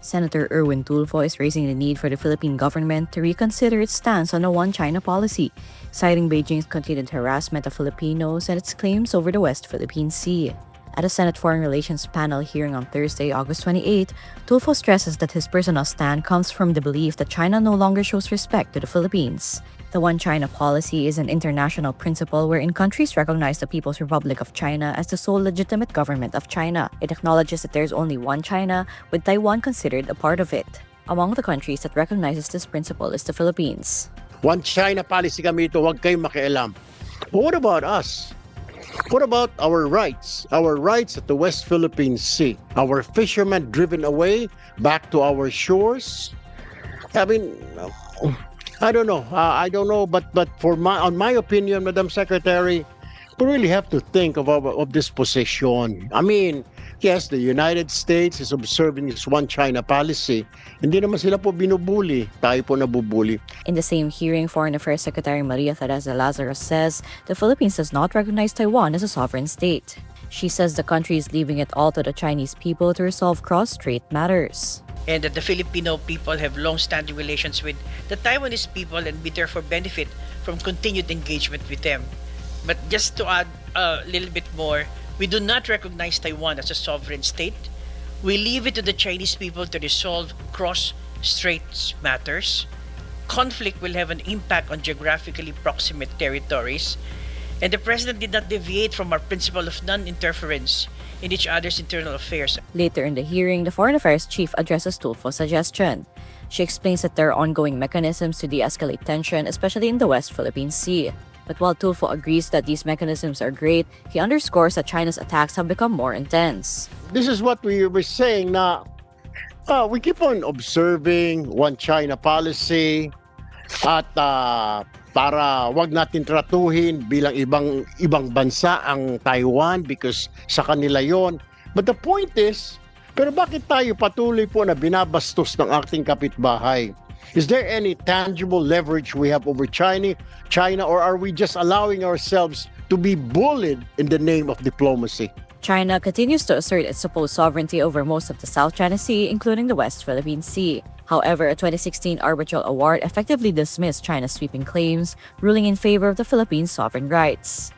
Senator Erwin Tulfo is raising the need for the Philippine government to reconsider its stance on a one-China policy, citing Beijing's continued harassment of Filipinos and its claims over the West Philippine Sea. At a Senate Foreign Relations panel hearing on Thursday, August 28, Tulfo stresses that his personal stand comes from the belief that China no longer shows respect to the Philippines. The One China policy is an international principle wherein countries recognize the People's Republic of China as the sole legitimate government of China. It acknowledges that there is only one China, with Taiwan considered a part of it. Among the countries that recognizes this principle is the Philippines. One China policy kami ito, huwag kayong makialam. But what about us? What about our rights? Our rights at the West Philippine Sea. Our fishermen driven away back to our shores. I mean, I don't know. But on my opinion, Madam Secretary, we really have to think of this position. I mean, yes, the United States is observing this one China policy. Hindi naman sila po binubuli. Tayo po nabubuli. In the same hearing, Foreign Affairs Secretary Maria Teresa Lazarus says the Philippines does not recognize Taiwan as a sovereign state. She says the country is leaving it all to the Chinese people to resolve cross-strait matters. And that the Filipino people have long-standing relations with the Taiwanese people and we therefore benefit from continued engagement with them. But just to add a little bit more, we do not recognize Taiwan as a sovereign state. We leave it to the Chinese people to resolve cross-strait matters. Conflict will have an impact on geographically proximate territories. And the President did not deviate from our principle of non-interference in each other's internal affairs. Later in the hearing, the Foreign Affairs Chief addresses Tulfo's suggestion. She explains that there are ongoing mechanisms to de-escalate tension, especially in the West Philippine Sea. But while Tulfo agrees that these mechanisms are great, he underscores that China's attacks have become more intense. This is what we were saying na we keep on observing one China policy at para wag natin tratuhin bilang ibang bansa ang Taiwan because sa kanila yon. But the point is, pero bakit tayo patuloy po na binabastos ng ating kapitbahay? Is there any tangible leverage we have over China, or are we just allowing ourselves to be bullied in the name of diplomacy? China continues to assert its supposed sovereignty over most of the South China Sea, including the West Philippine Sea. However, a 2016 arbitral award effectively dismissed China's sweeping claims, ruling in favor of the Philippines' sovereign rights.